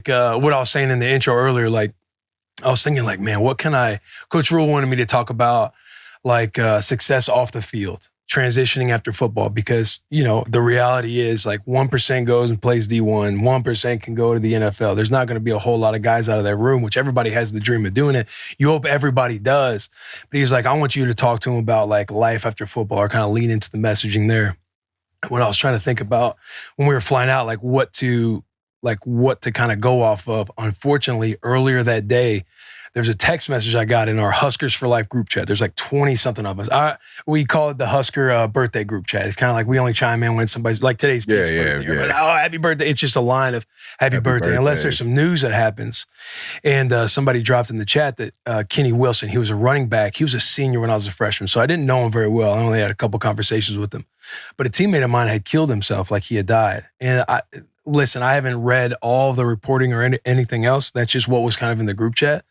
what I was saying in the intro earlier, like I was thinking like, man, Coach Rule wanted me to talk about like success off the field, transitioning after football, because, the reality is like 1% goes and plays D1, 1% can go to the NFL. There's not going to be a whole lot of guys out of that room, which everybody has the dream of doing it. You hope everybody does. But he's like, I want you to talk to him about like life after football, or kind of lean into the messaging there. When I was trying to think about when we were flying out, like what to kind of go off of, unfortunately, earlier that day, there's a text message I got in our Huskers for Life group chat. There's like 20-something of us. We call it the Husker birthday group chat. It's kind of like we only chime in when somebody's, like today's kid's birthday. Yeah. But, happy birthday. It's just a line of happy birthday, unless there's some news that happens. And somebody dropped in the chat that Kenny Wilson, he was a running back. He was a senior when I was a freshman, so I didn't know him very well. I only had a couple conversations with him. But a teammate of mine had killed himself, like he had died. And listen, I haven't read all the reporting or anything else. That's just what was kind of in the group chat.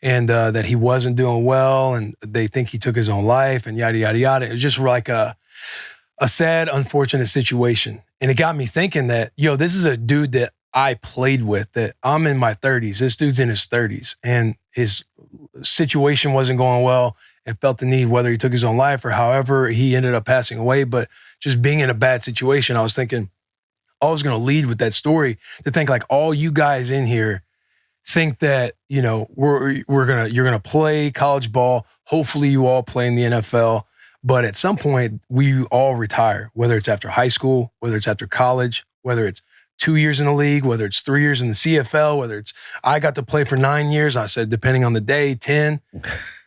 And that he wasn't doing well, and they think he took his own life, and yada, yada, yada. It was just like a sad, unfortunate situation. And it got me thinking that, this is a dude that I played with, that I'm in my 30s. This dude's in his 30s, and his situation wasn't going well and felt the need, whether he took his own life or however he ended up passing away. But just being in a bad situation, I was thinking, I was going to lead with that story to think like all you guys in here think that, you're gonna play college ball. Hopefully you all play in the NFL. But at some point, we all retire, whether it's after high school, whether it's after college, whether it's 2 years in the league, whether it's 3 years in the CFL, whether it's I got to play for 9 years. I said, depending on the day, 10.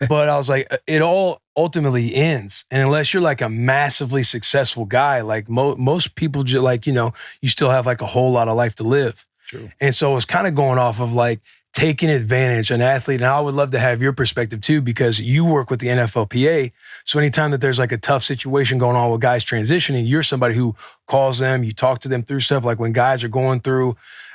But I was like, it all ultimately ends. And unless you're like a massively successful guy, like most people, you still have like a whole lot of life to live. True. And so it's kind of going off of like taking advantage an athlete. And I would love to have your perspective too, because you work with the NFLPA. So anytime that there's like a tough situation going on with guys transitioning, you're somebody who calls them, you talk to them through stuff like when guys are going through,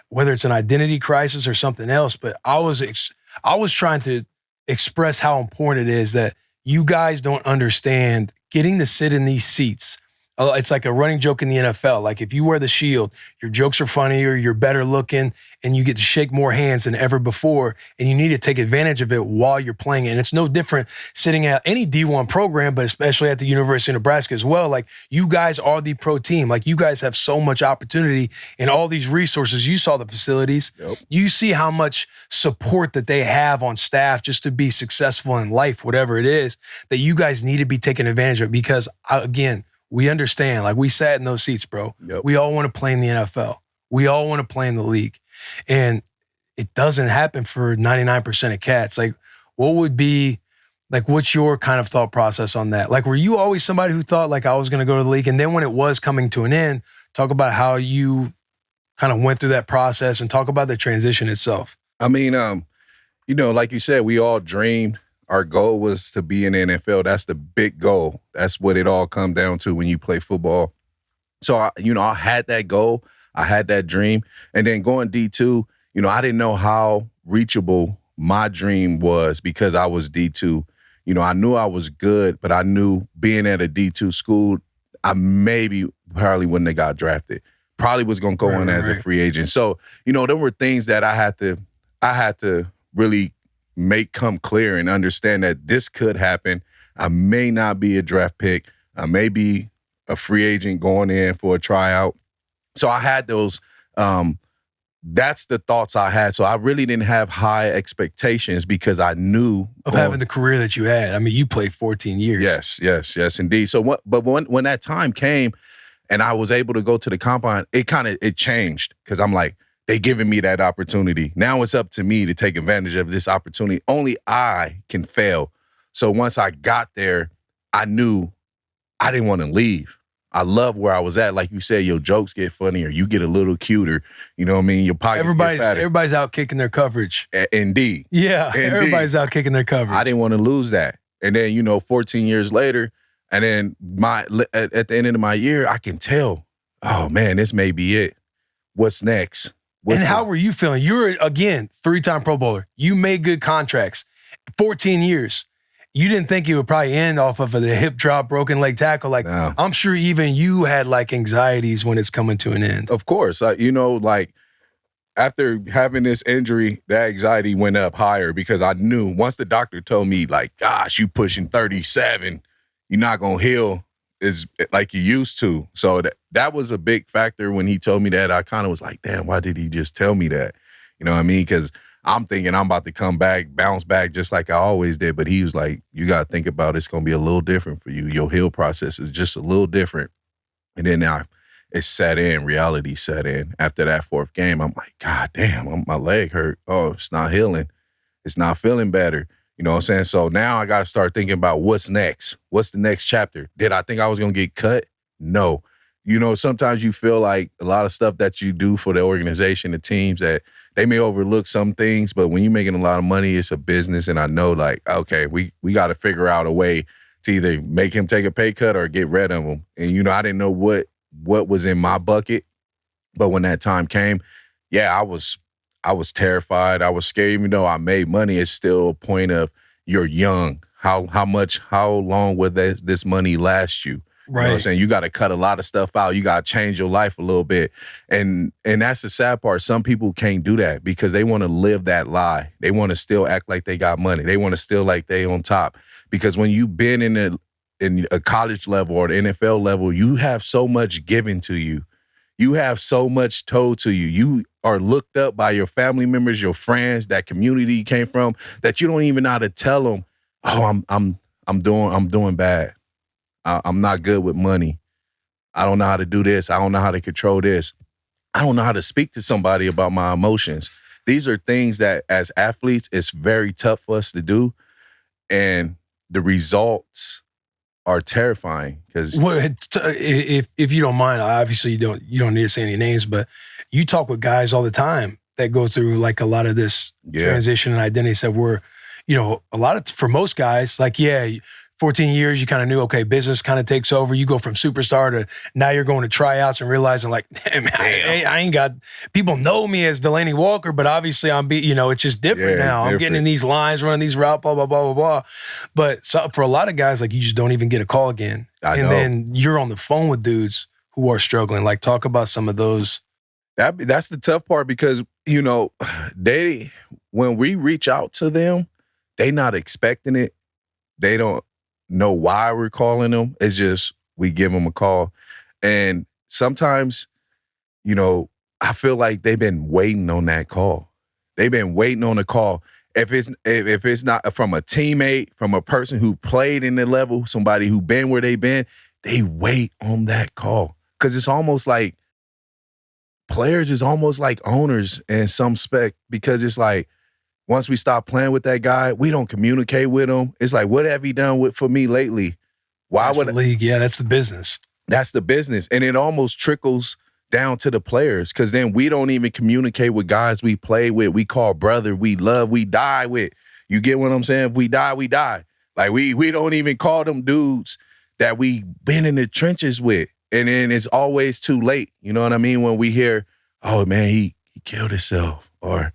whether it's an identity crisis or something else. But I was trying to express how important it is that you guys don't understand getting to sit in these seats. It's like a running joke in the NFL. Like if you wear the shield, your jokes are funnier, you're better looking, and you get to shake more hands than ever before. And you need to take advantage of it while you're playing it. And it's no different sitting at any D1 program, but especially at the University of Nebraska as well. Like you guys are the pro team. Like you guys have so much opportunity and all these resources. You saw the facilities. Yep. You see how much support that they have on staff just to be successful in life, whatever it is, that you guys need to be taking advantage of. Because again, we understand, like we sat in those seats, bro. Yep. We all want to play in the NFL. We all want to play in the league. And it doesn't happen for 99% of cats. Like what would be, like what's your kind of thought process on that? Like were you always somebody who thought like I was going to go to the league? And then when it was coming to an end, talk about how you kind of went through that process and talk about the transition itself. I mean, like you said, we all dreamed. Our goal was to be in the NFL. That's the big goal. That's what it all comes down to when you play football. So, I had that goal. I had that dream. And then going D2, I didn't know how reachable my dream was because I was D2. I knew I was good, but I knew being at a D2 school, I probably wouldn't have got drafted. Probably was going to go in as a free agent. So, there were things that I had to really make come clear and understand that this could happen. I may not be a draft pick. I may be a free agent going in for a tryout. So I had those, that's the thoughts I had. So I really didn't have high expectations because I knew of having the career that you had. I mean, you played 14 years. Yes, indeed. So when that time came and I was able to go to the combine, it changed because I'm like, they giving me that opportunity. Now it's up to me to take advantage of this opportunity. Only I can fail. So once I got there, I knew I didn't want to leave. I love where I was at. Like you said, your jokes get funnier. You get a little cuter. You know what I mean? Your pockets get fatter. Everybody's out kicking their coverage. Indeed. Yeah, Indeed. Everybody's out kicking their coverage. I didn't want to lose that. And then, 14 years later, and then at the end of my year, I can tell, oh, man, this may be it. What's next? How were you feeling? You're, again, 3-time Pro Bowler. You made good contracts. 14 years. You didn't think it would probably end off of the hip drop, broken leg tackle. Like, no. I'm sure even you had, like, anxieties when it's coming to an end. Of course. after having this injury, that anxiety went up higher because I knew once the doctor told me, like, gosh, you pushing 37, you're not going to heal is like you used to. So that was a big factor when he told me that. I kind of was like, damn, why did he just tell me that? You know what I mean? Because I'm thinking I'm about to come back, bounce back just like I always did. But he was like, you got to think about it's going to be a little different for you. Your heal process is just a little different. And then it set in, reality set in. After that fourth game, I'm like, God damn, my leg hurt. Oh, it's not healing. It's not feeling better. You know what I'm saying? So now I got to start thinking about what's next. What's the next chapter? Did I think I was going to get cut? No. You know, sometimes you feel like a lot of stuff that you do for the organization, the teams, that they may overlook some things, but when you're making a lot of money, it's a business. And I know, like, okay, we got to figure out a way to either make him take a pay cut or get rid of him. And, you know, I didn't know what was in my bucket. But when that time came, yeah, I was terrified. I was scared. Even though I made money, it's still a point of you're young. How long will this money last you? Right. You know what I'm saying? You got to cut a lot of stuff out. You got to change your life a little bit. And that's the sad part. Some people can't do that because they want to live that lie. They want to still act like they got money. They want to still like they on top. Because when you've been in a college level or the NFL level, you have so much given to you. You have so much told to you. You are looked up by your family members, your friends, that community you came from, that you don't even know how to tell them, oh, I'm doing bad. I'm not good with money. I don't know how to do this. I don't know how to control this. I don't know how to speak to somebody about my emotions. These are things that as athletes, it's very tough for us to do. And the results are terrifying because if you don't mind, obviously you don't need to say any names, but you talk with guys all the time that go through like a lot of this transition and identity stuff where, you know, for most guys, like, 14 years, you kind of knew, okay, business kind of takes over. You go from superstar to now you're going to tryouts and realizing like, damn, I ain't got, people know me as Delanie Walker, but obviously it's just different now. I'm getting in these lines, running these routes, blah, blah, blah, blah, blah. But for a lot of guys, like you just don't even get a call again. I know. Then you're on the phone with dudes who are struggling. Like talk about some of those. That's the tough part because, you know, when we reach out to them, they not expecting it. They don't know why we're calling them. It's just we give them a call. And sometimes, you know, I feel like they've been waiting on that call. They've been waiting on a call. If it's not from a teammate, from a person who played in the level, somebody who been where they've been, they wait on that call. Because it's almost like players is almost like owners in some spec because it's like, once we stop playing with that guy, we don't communicate with him. It's like, what have he done for me lately? That's the league. Yeah, that's the business. That's the business. And it almost trickles down to the players because then we don't even communicate with guys we play with. We call brother, we love, we die with. You get what I'm saying? If we die, we die. Like we don't even call them dudes that we been in the trenches with. And then it's always too late. You know what I mean? When we hear, oh man, he killed himself, or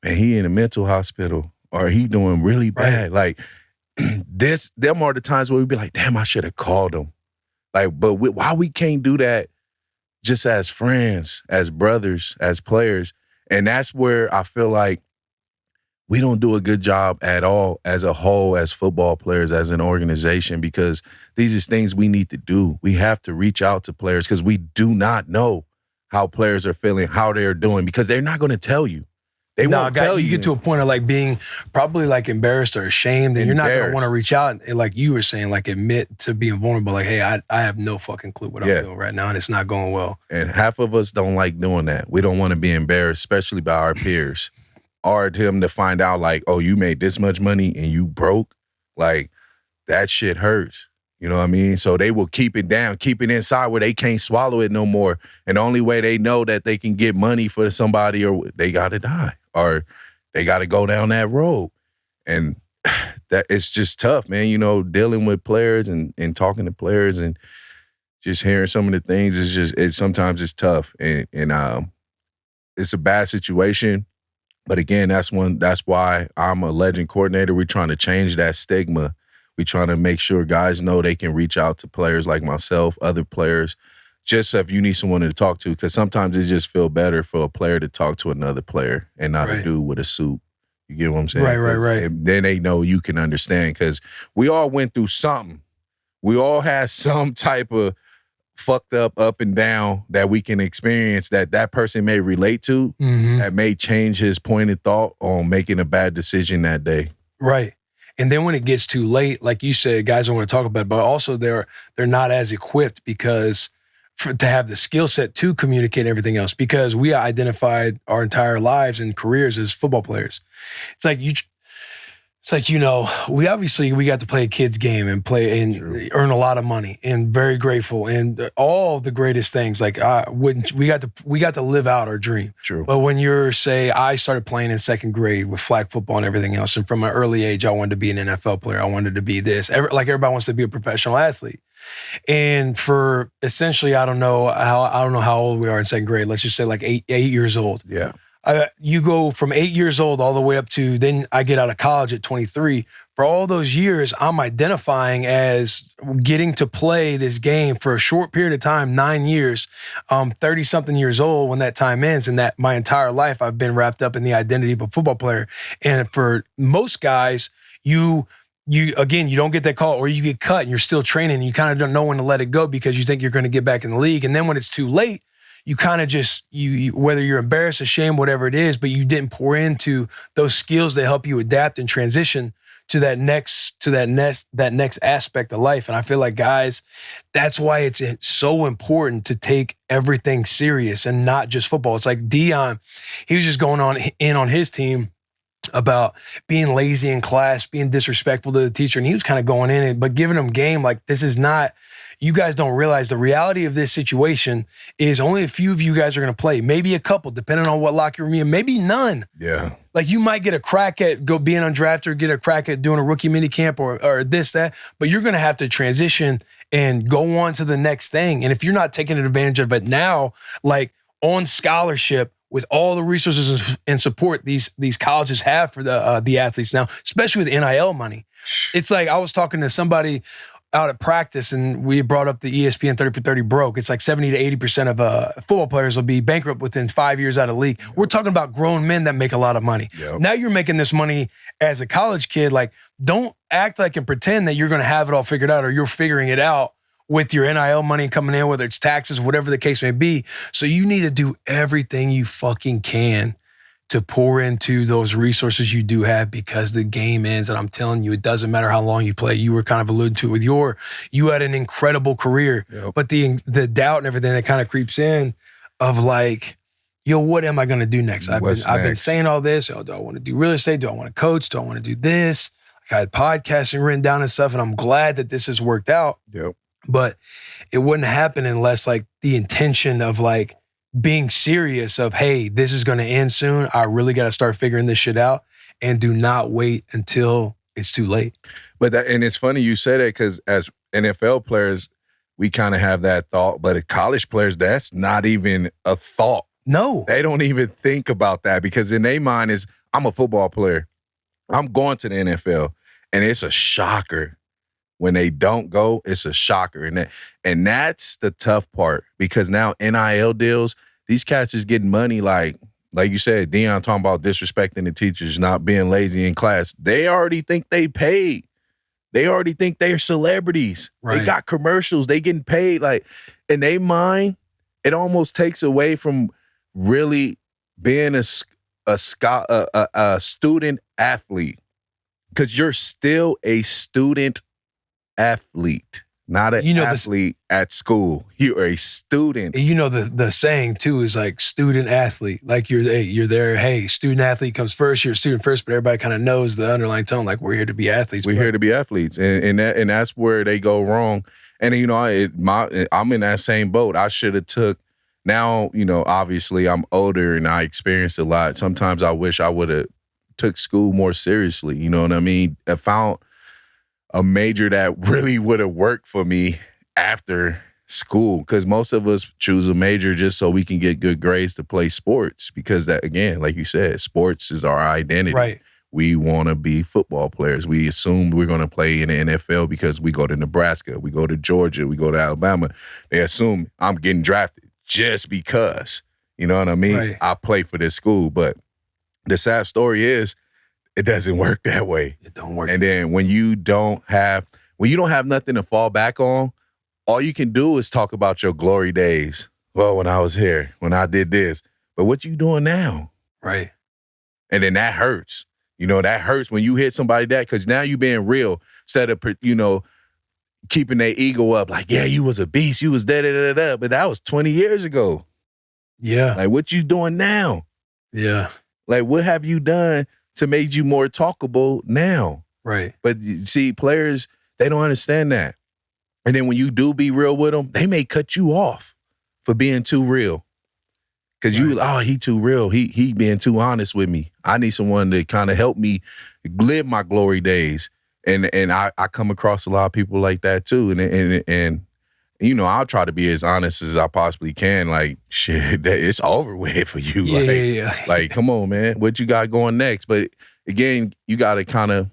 man, he in a mental hospital, or he doing really bad. Right. Like them are the times where we be like, damn, I should have called him. Like, but why we can't do that just as friends, as brothers, as players? And that's where I feel like we don't do a good job at all as a whole, as football players, as an organization, because these are things we need to do. We have to reach out to players because we do not know how players are feeling, how they're doing, because they're not going to tell you. They won't tell you. You get to a point of like being probably like embarrassed or ashamed, and you're not going to want to reach out and, like you were saying, like admit to being vulnerable. Like, hey, I have no fucking clue what I'm doing right now, and it's not going well. And half of us don't like doing that. We don't want to be embarrassed, especially by our peers, or them to find out like, oh, you made this much money and you broke. Like that shit hurts. You know what I mean? So they will keep it down, keep it inside where they can't swallow it no more. And the only way they know that they can get money for somebody, or they got to die, or they got to go down that road. And that it's just tough, man. You know, dealing with players and talking to players and just hearing some of the things is just, sometimes it's tough. And it's a bad situation. But again, that's why I'm a legend coordinator. We're trying to change that stigma. We're trying to make sure guys know they can reach out to players like myself, other players, just if you need someone to talk to, because sometimes it just feel better for a player to talk to another player and not a dude with a suit. You get what I'm saying? Right. Then they know you can understand, because we all went through something. We all had some type of fucked up and down that we can experience that person may relate to, that may change his point of thought on making a bad decision that day. Right. And then when it gets too late, like you said, guys don't want to talk about it, but also they're not as equipped because to have the skill set to communicate everything else, because we identified our entire lives and careers as football players. It's like we got to play a kid's game and play and earn a lot of money, and very grateful, and all the greatest things. Like we got to live out our dream. True. But when I started playing in second grade with flag football and everything else, and from an early age, I wanted to be an NFL player. I wanted to be this. Like everybody wants to be a professional athlete. And for essentially, I don't know how old we are in second grade. Let's just say like 8 years old. Yeah. You go from 8 years old all the way up to then I get out of college at 23. For all those years, I'm identifying as getting to play this game for a short period of time, 9 years, 30-something years old when that time ends. And that my entire life, I've been wrapped up in the identity of a football player. And for most guys, you don't get that call, or you get cut and you're still training and you kind of don't know when to let it go because you think you're going to get back in the league. And then when it's too late, you kind of just, whether you're embarrassed, ashamed, whatever it is, but you didn't pour into those skills that help you adapt and transition to that next aspect of life. And I feel like, guys, that's why it's so important to take everything serious and not just football. It's like Dion, he was just going on his team about being lazy in class, being disrespectful to the teacher. And he was kind of going in it, but giving them game like, this is not, you guys don't realize the reality of this situation is only a few of you guys are going to play. Maybe a couple, depending on what locker room you're in, maybe none. Yeah. Like you might get a crack at being undrafted, or get a crack at doing a rookie mini camp or this, that, but you're going to have to transition and go on to the next thing. And if you're not taking advantage of it now, like on scholarship, with all the resources and support these colleges have for the athletes now, especially with NIL money. It's like I was talking to somebody out at practice, and we brought up the ESPN 30 for 30 broke. It's like 70 to 80% of football players will be bankrupt within 5 years out of league. We're talking about grown men that make a lot of money. Yep. Now you're making this money as a college kid. Like, don't act like and pretend that you're going to have it all figured out, or you're figuring it out with your NIL money coming in, whether it's taxes, whatever the case may be. So you need to do everything you fucking can to pour into those resources you do have, because the game ends. And I'm telling you, it doesn't matter how long you play. You were kind of alluding to it with you had an incredible career, but the doubt and everything that kind of creeps in of like, yo, what am I going to do next? I've been saying all this. Oh, do I want to do real estate? Do I want to coach? Do I want to do this? Like I had podcasting written down and stuff, and I'm glad that this has worked out. Yep. But it wouldn't happen unless like the intention of like being serious of, hey, this is going to end soon. I really got to start figuring this shit out, and do not wait until it's too late. And it's funny you say that, because as NFL players, we kind of have that thought, but as college players, that's not even a thought. No. They don't even think about that, because in their mind is, I'm a football player. I'm going to the NFL. And it's a shocker. When they don't go, it's a shocker. And that's the tough part, because now NIL deals, these cats is getting money like you said, Dion talking about disrespecting the teachers, not being lazy in class. They already think they paid. They already think they're celebrities. Right. They got commercials. They getting paid. Like, in their mind, it almost takes away from really being a student athlete, because you're still a student athlete, not an athlete at school. You're a student. You know, the saying too is like student athlete. Like you're there. Hey, student athlete comes first. You're a student first, but everybody kind of knows the underlying tone. Like, we're here to be athletes. We're here to be athletes, and that's where they go wrong. And you know, I'm in that same boat. I should have took. Now, you know, obviously I'm older and I experienced a lot. Sometimes I wish I would have took school more seriously. You know what I mean? I found a major that really would have worked for me after school, because most of us choose a major just so we can get good grades to play sports, because that, again, like you said, sports is our identity. Right. we want to be football players. We assume we're going to play in the NFL because we go to Nebraska, we go to Georgia, we go to Alabama. They assume I'm getting drafted just because, you know what I mean? Right. I play for this school. But the sad story is it doesn't work that way. It don't work. And then when you don't have nothing to fall back on, all you can do is talk about your glory days. Well, when I was here, when I did this. But what you doing now? Right. And then that hurts. You know, that hurts when you hit somebody that, because now you being real instead of, you know, keeping their ego up. Like, yeah, you was a beast. You was da-da-da-da-da. But that was 20 years ago. Yeah. Like, what you doing now? Yeah. Like, what have you done to make you more talkable now? Right. But see, players, they don't understand that. And then when you do be real with them, they may cut you off for being too real. Because he too real. He being too honest with me. I need someone to kind of help me live my glory days. And I come across a lot of people like that too. And you know, I'll try to be as honest as I possibly can. Like, shit, it's over with for you. Yeah. Like, come on, man. What you got going next? But again, you gotta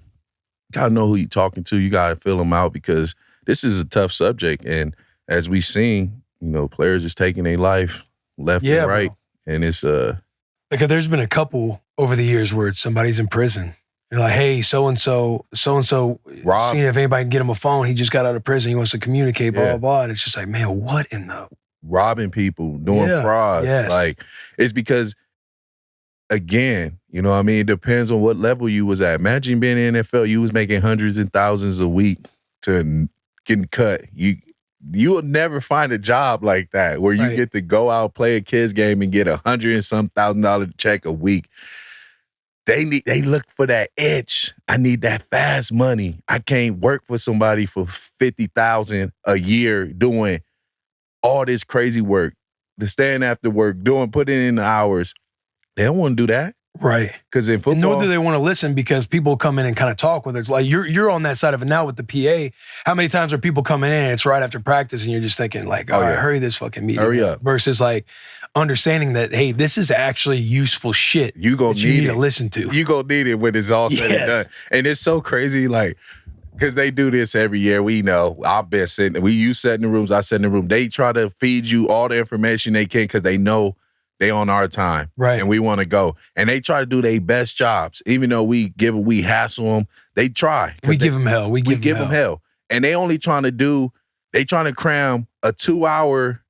know who you're talking to. You gotta fill them out, because this is a tough subject. And as we seen, you know, players is taking their life left and right. Bro. And it's like, there's been a couple over the years where somebody's in prison. They're like, hey, so-and-so, Rob, seeing if anybody can get him a phone. He just got out of prison. He wants to communicate, blah, blah, blah. And it's just like, man, what in the... Robbing people, doing frauds. Yes. Like, it's because, again, you know what I mean? It depends on what level you was at. Imagine being in the NFL, you was making hundreds and thousands a week to getting cut. You'll never find a job like that where you get to go out, play a kid's game, and get $100 and some $1,000 check a week. They look for that itch. I need that fast money. I can't work for somebody for $50,000 a year doing all this crazy work, to stand after work, putting in the hours. They don't want to do that. Right. Because in football... Nor do they want to listen, because people come in and kind of talk with it. It's like, you're on that side of it now with the PA. How many times are people coming in and it's right after practice and you're just thinking like, all right, hurry this fucking meeting. Hurry up. Versus like understanding that, hey, this is actually useful shit you need to listen to. You gonna need it when it's all said and done. And it's so crazy, like, because they do this every year. We know. I've been sitting, you sit in the rooms, I sit in the room. They try to feed you all the information they can because they know they on our time, right? And we want to go, and they try to do their best jobs. Even though we hassle them, they try. We give them hell. We give them hell, and they only trying to cram a 2 hour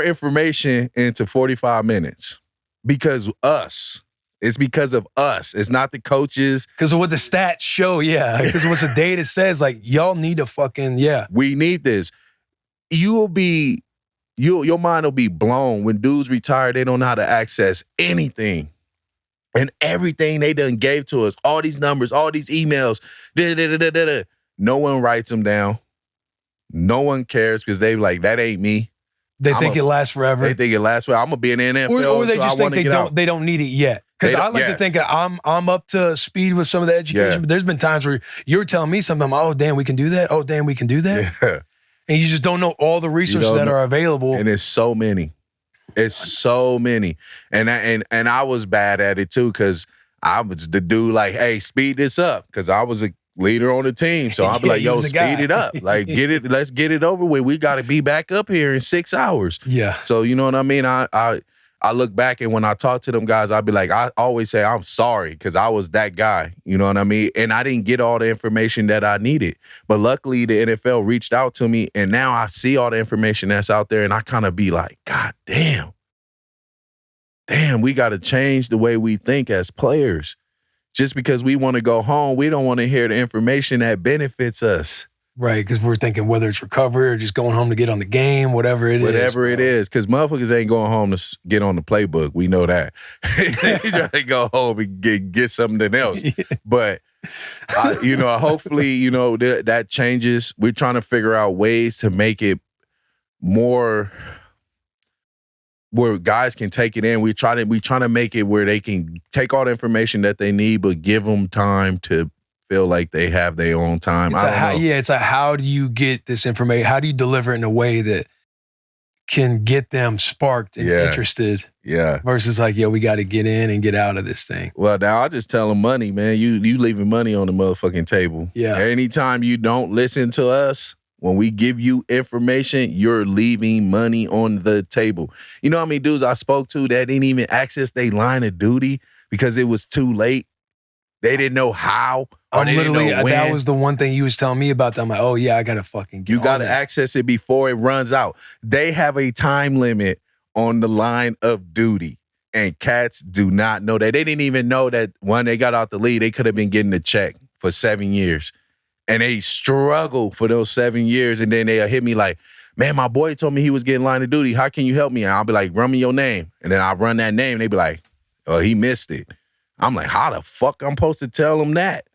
information into 45 minutes because us. It's because of us. It's not the coaches. Because of what the stats show, yeah. Because of what the data says, like, y'all need to fucking, we need this. Your mind will be blown when dudes retire. They don't know how to access anything. And everything they done gave to us, all these numbers, all these emails, no one writes them down. No one cares because they like, that ain't me. They think it lasts forever. They think it lasts forever. I'm going to be in the NFL. Or they just think they don't need it yet. Because I like to think that I'm up to speed with some of the education, but there's been times where you're telling me something, oh, damn, we can do that? Oh, damn, we can do that? Yeah. And you just don't know all the resources that are available. And it's so many. It's so many. And I was bad at it too, because I was the dude like, hey, speed this up. Because I was a leader on the team. So I'll be like, yo, speed it up. Like, let's get it over with. We got to be back up here in 6 hours. Yeah. So you know what I mean? I look back, and when I talk to them guys, I'll be like, I always say I'm sorry because I was that guy. You know what I mean? And I didn't get all the information that I needed. But luckily, the NFL reached out to me, and now I see all the information that's out there, and I kind of be like, God damn. Damn, we got to change the way we think as players. Just because we want to go home, we don't want to hear the information that benefits us. Right, because we're thinking whether it's recovery or just going home to get on the game, whatever it is. Whatever it is, because motherfuckers ain't going home to get on the playbook. We know that. They try to go home and get something else. Yeah. But, hopefully, that changes. We're trying to figure out ways to make it more where guys can take it in. We trying to make it where they can take all the information that they need, but give them time to feel like they have their own time. It's how do you get this information? How do you deliver it in a way that can get them sparked and interested. Yeah. Versus like, yo, we got to get in and get out of this thing. Well, now I just tell them money, man. You leaving money on the motherfucking table. Yeah. Anytime you don't listen to us, when we give you information, you're leaving money on the table. You know how many dudes I spoke to that didn't even access their line of duty because it was too late? They didn't know how. Or they didn't know when. That was the one thing you was telling me about. I'm like, oh yeah, I gotta fucking get You gotta access it before it runs out. They have a time limit on the line of duty. And cats do not know that. They didn't even know that when they got out the league, they could have been getting a check for 7 years. And they struggled for those 7 years. And then they'll hit me like, man, my boy told me he was getting line of duty. How can you help me? And I'll be like, run me your name. And then I'll run that name. And they be like, oh, he missed it. I'm like, how the fuck I'm supposed to tell him that?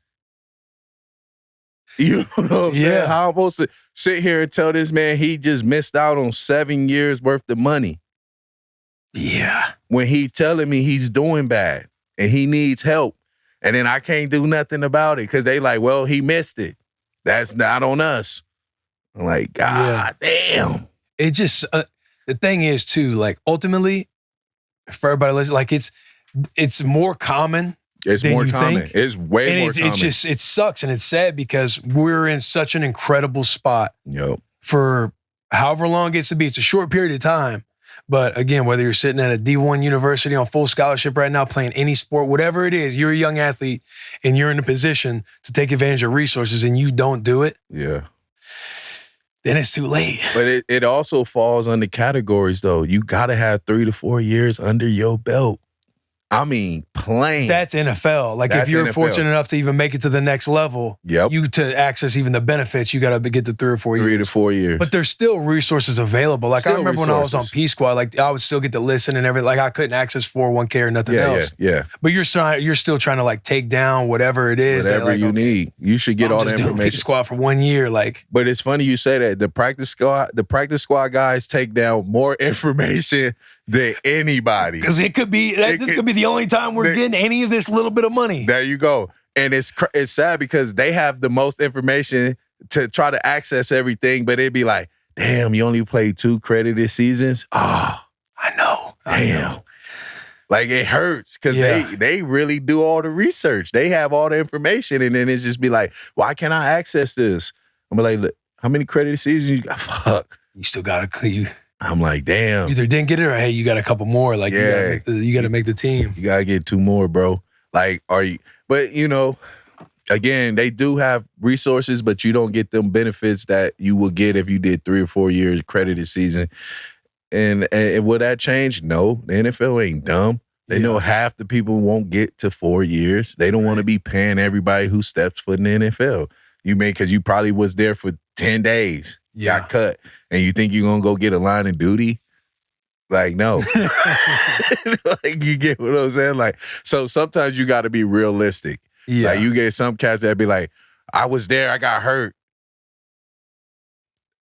You know what I'm saying? How I'm supposed to sit here and tell this man he just missed out on 7 years worth of money? Yeah. When he's telling me he's doing bad and he needs help. And then I can't do nothing about it because they like, well, he missed it. That's not on us. I'm like, God damn. It just, the thing is too, like ultimately, for everybody listening, like it's more common. It's than more you common. think. It's way more common. It sucks and it's sad because we're in such an incredible spot for however long it gets to be. It's a short period of time. But again, whether you're sitting at a D1 university on full scholarship right now, playing any sport, whatever it is, you're a young athlete and you're in a position to take advantage of resources and you don't do it. Yeah. Then it's too late. But it also falls under categories though. You got to have 3 to 4 years under your belt. I mean, playing. That's NFL. Like if you're fortunate enough to even make it to the next level, you to access even the benefits, you got to get to 3 or 4 years. 3 to 4 years. But there's still resources available. Like I remember when I was on P Squad, like I would still get to listen and everything. Like I couldn't access 401k or nothing else. Yeah. But you're still trying to like take down whatever it is. Whatever you need. You should get all the information. P Squad for 1 year, like. But it's funny you say that. The practice squad guys take down more information than anybody. Because this could be the only time we're getting any of this little bit of money. There you go. And it's sad because they have the most information to try to access everything, but it'd be like, damn, you only played 2 credited seasons? Oh, I know. Damn. Like it hurts because they really do all the research. They have all the information and then it's just be like, why can't I access this? I'm like, look, how many credited seasons you got? Fuck. You still got to I'm like, damn. Either didn't get it or hey, you got a couple more. Like you got to make the team. You got to get 2 more, bro. Like, but you know, again, they do have resources, but you don't get them benefits that you will get if you did 3 or 4 years credited season. And will that change? No, the NFL ain't dumb. They know half the people won't get to 4 years. They don't want to be paying everybody who steps foot in the NFL. Because you probably was there for 10 days. Got cut. And you think you're going to go get a line of duty? Like, no. Like, you get what I'm saying? Like, so sometimes you got to be realistic. Yeah. Like, you get some cats that be like, I was there, I got hurt.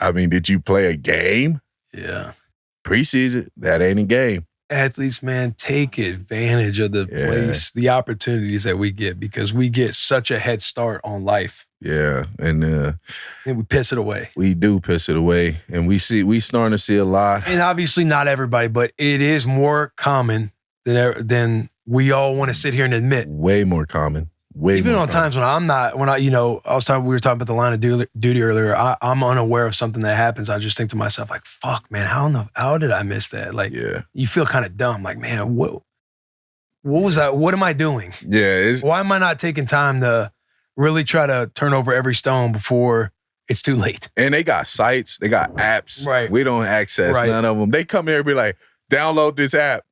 I mean, did you play a game? Yeah. Preseason, that ain't a game. Athletes, man, take advantage of the place, the opportunities that we get because we get such a head start on life. Yeah, and we piss it away. We do piss it away, and we starting to see a lot. And obviously not everybody, but it is more common than we all want to sit here and admit. Way more common. Even on times when we were talking about the line of duty earlier, I'm unaware of something that happens. I just think to myself, like, fuck, man, how did I miss that? Like, you feel kind of dumb. Like, man, what was that? What am I doing? Yeah. Why am I not taking time to really try to turn over every stone before it's too late? And they got sites, they got apps. Right. We don't access none of them. They come here and be like, download this app.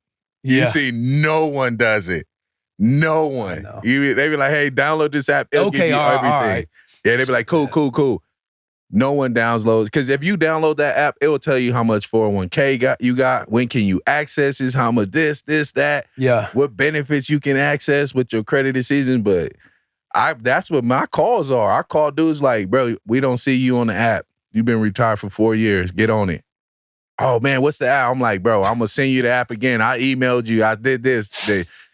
You see, no one does it. No one. They be like, hey, download this app. It'll give you everything. All right. Yeah, they be like, cool. No one downloads. Because if you download that app, it will tell you how much 401k you got, when can you access this, how much this, that. Yeah. What benefits you can access with your credited season. But that's what my calls are. I call dudes like, bro, we don't see you on the app. You've been retired for 4 years. Get on it. Oh, man, what's the app? I'm like, bro, I'm going to send you the app again. I emailed you. I did this.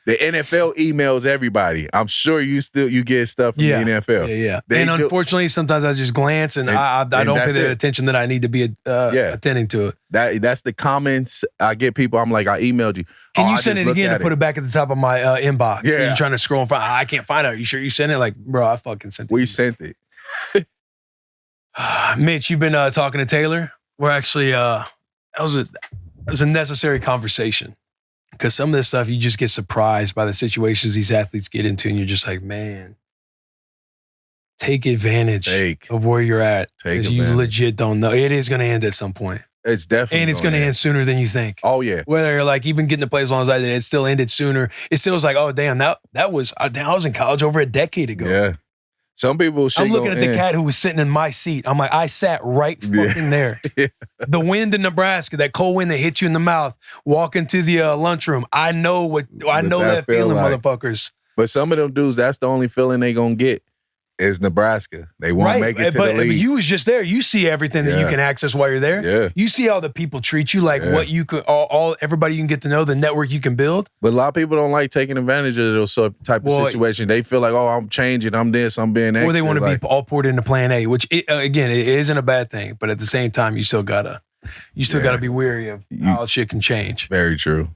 The NFL emails everybody. I'm sure you get stuff from the NFL. Yeah. And unfortunately, sometimes I just glance and I don't pay the attention that I need to be attending to it. That's the comments I get. People, I'm like, I emailed you. Can you send it again and put it back at the top of my inbox? Yeah. You're trying to scroll and find. I can't find it. Are you sure you sent it? Like, bro, I fucking sent it. We sent it. Mitch, you've been talking to Taylor. We're actually that was a necessary conversation. Because some of this stuff, you just get surprised by the situations these athletes get into, and you're just like, man, take advantage of where you're at. Because you legit don't know. It is going to end at some point. It's definitely And it's going to end sooner than you think. Oh, yeah. Whether you're like, even getting to play as long as I did, it still ended sooner. It still was like, oh, damn, I was in college over a decade ago. Yeah. Some people I'm looking at the cat who was sitting in my seat. I'm like, I sat right fucking there. Yeah. The wind in Nebraska, that cold wind that hit you in the mouth, walking to the lunchroom. I know that feeling, like, motherfuckers. But some of them dudes, that's the only feeling they gonna get is Nebraska. They won't make it to the league. But you was just there. You see everything that you can access while you're there. Yeah. You see how the people treat you, like what you could, everybody you can get to know, the network you can build. But a lot of people don't like taking advantage of those type of situation. They feel like, oh, I'm changing, I'm this, I'm being extra. Or they want to be all poured into plan A, which again, it isn't a bad thing. But at the same time, you still gotta be wary of how shit can change. Very true.